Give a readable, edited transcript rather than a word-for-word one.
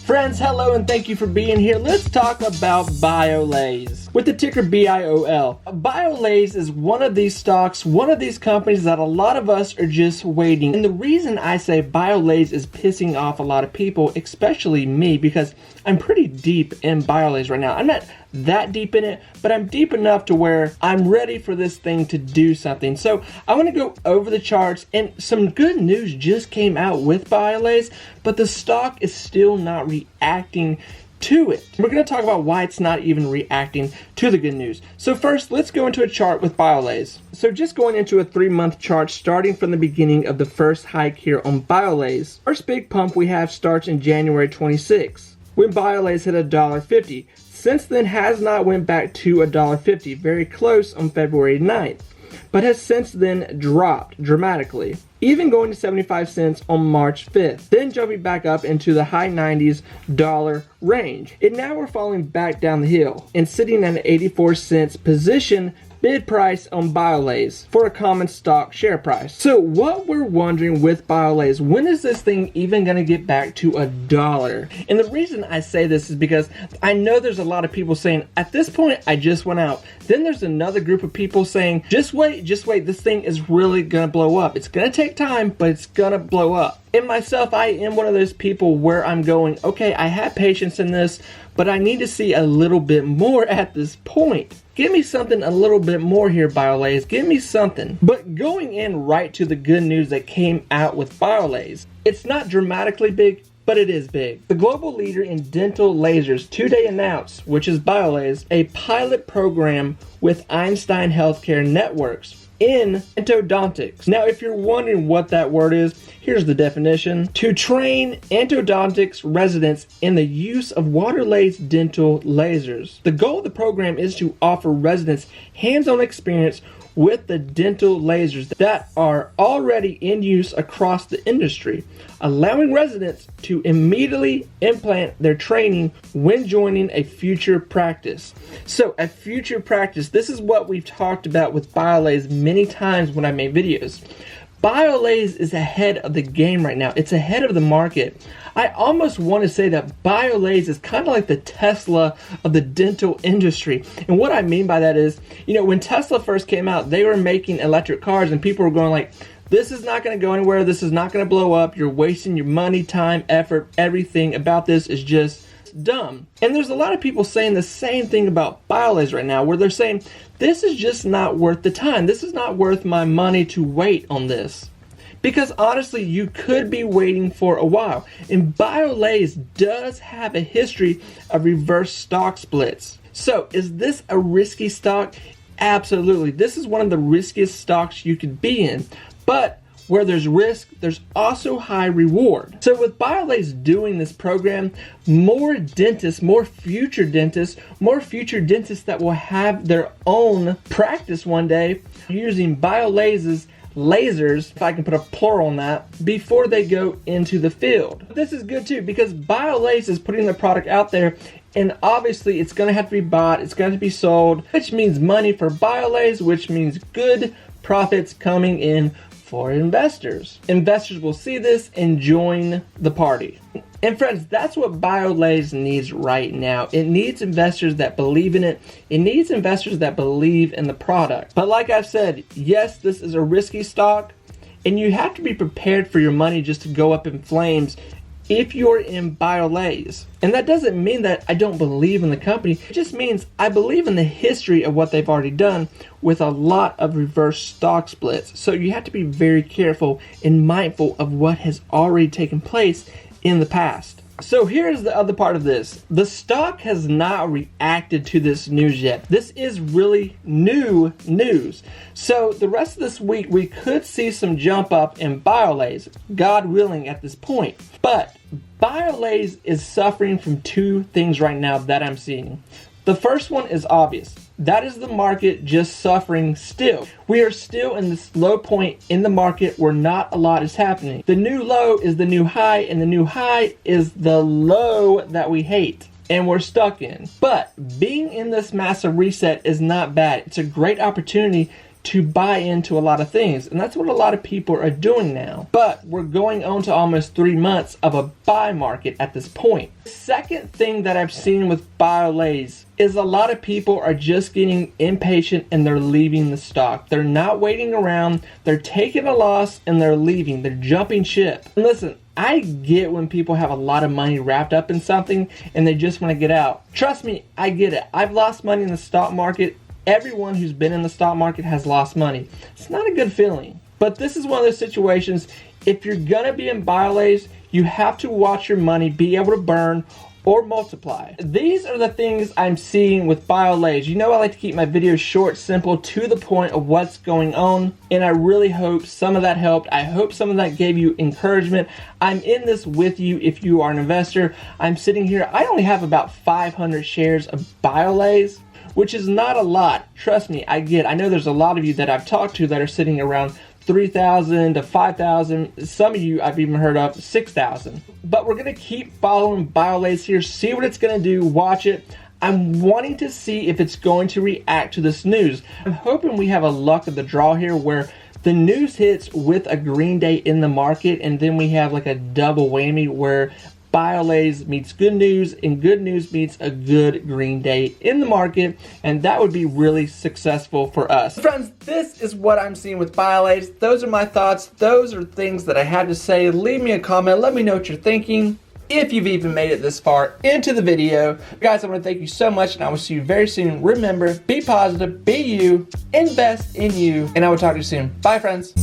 Friends, hello and thank you for being here. Let's talk about Biolase with the ticker BIOL. Biolase is one of these stocks, one of these companies that a lot of us are just waiting. And the reason I say Biolase is pissing off a lot of people, especially me, because I'm pretty deep in Biolase right now. I'm not that deep in it, but I'm deep enough to where I'm ready for this thing to do something. So I want to go over the charts, and some good news just came out with Biolase, but the stock is still not reacting to it. We're going to talk about why it's not even reacting to the good news. So first, let's go into a chart with Biolase. So just going into a 3-month chart, starting from the beginning of the first hike here on Biolase. First big pump we have starts in January 26, when Biolase hit $1.50. Since then has not went back to $1.50, very close on February 9th, but has since then dropped dramatically, even going to 75 cents on March 5th, then jumping back up into the high 90s dollar range. And now we're falling back down the hill and sitting at an 84 cents position bid price on Biolase for a common stock share price. So what we're wondering with Biolase, when is this thing even going to get back to $1? And the reason I say this is because I know there's a lot of people saying, at this point, I just went out. Then there's another group of people saying, just wait, this thing is really going to blow up. It's going to take time, but it's going to blow up. And myself, I am one of those people where I'm going, okay, I have patience in this, but I need to see a little bit more at this point. Give me something a little bit more here, Biolase. Give me something. But going in right to the good news that came out with Biolase, it's not dramatically big, but it is big. The global leader in dental lasers today announced, which is Biolase, a pilot program with Einstein Healthcare Networks in endodontics. Now, if you're wondering what that word is, here's the definition: to train endodontics residents in the use of water-laced dental lasers. The goal of the program is to offer residents hands-on experience with the dental lasers that are already in use across the industry, allowing residents to immediately implement their training when joining a future practice. So a future practice, this is what we've talked about with Biolase many times when I made videos. Biolase is ahead of the game right now. It's ahead of the market. I almost want to say that Biolase is kind of like the Tesla of the dental industry. And what I mean by that is, when Tesla first came out, they were making electric cars and people were going like, this is not going to go anywhere. This is not going to blow up. You're wasting your money, time, effort. Everything about this is just dumb. And there's a lot of people saying the same thing about Biolase right now, where they're saying, this is just not worth the time. This is not worth my money to wait on this. Because honestly, you could be waiting for a while. And Biolase does have a history of reverse stock splits. So is this a risky stock? Absolutely. This is one of the riskiest stocks you could be in. But where there's risk, there's also high reward. So with Biolase doing this program, more dentists, more future dentists that will have their own practice one day using Biolase's lasers, if I can put a plural on that, before they go into the field. This is good too, because Biolase is putting their product out there, and obviously it's going to have to be bought, it's going to be sold, which means money for Biolase, which means good profits coming in for investors. Investors will see this and join the party. And friends, that's what Biolase needs right now. It needs investors that believe in it. It needs investors that believe in the product. But like I've said, yes, this is a risky stock, and you have to be prepared for your money just to go up in flames if you're in Biolase. And that doesn't mean that I don't believe in the company. It just means I believe in the history of what they've already done with a lot of reverse stock splits. So you have to be very careful and mindful of what has already taken place in the past. So here's the other part of this. The stock has not reacted to this news yet. This is really new news. So the rest of this week, we could see some jump up in Biolase, God willing at this point. But Biolase is suffering from two things right now that I'm seeing. The first one is obvious. That is the market just suffering still. We are still in this low point in the market where not a lot is happening. The new low is the new high, and the new high is the low that we hate and we're stuck in. But being in this massive reset is not bad. It's a great opportunity to buy into a lot of things, and that's what a lot of people are doing now. But we're going on to almost 3 months of a buy market at this point. The second thing that I've seen with Biolase is a lot of people are just getting impatient and they're leaving the stock. They're not waiting around, they're taking a loss and they're leaving, they're jumping ship. And listen, I get when people have a lot of money wrapped up in something and they just want to get out. Trust me, I get it. I've lost money in the stock market. Everyone who's been in the stock market has lost money. It's not a good feeling. But this is one of those situations, if you're gonna be in Biolase, you have to watch your money be able to burn or multiply. These are the things I'm seeing with Biolase. You know I like to keep my videos short, simple, to the point of what's going on, and I really hope some of that helped. I hope some of that gave you encouragement. I'm in this with you if you are an investor. I'm sitting here, I only have about 500 shares of Biolase, which is not a lot. Trust me, I know there's a lot of you that I've talked to that are sitting around 3,000 to 5,000. Some of you I've even heard of 6,000. But we're gonna keep following Biolase here, see what it's gonna do, watch it. I'm wanting to see if it's going to react to this news. I'm hoping we have a luck of the draw here where the news hits with a green day in the market, and then we have like a double whammy where Biolase meets good news and good news meets a good green day in the market, and that would be really successful for us. Friends, this is what I'm seeing with Biolase. Those are my thoughts. Those are things that I had to say. Leave me a comment. Let me know what you're thinking. If you've even made it this far into the video. Guys, I want to thank you so much, and I will see you very soon. Remember, be positive, be you, invest in you, and I will talk to you soon. Bye, friends.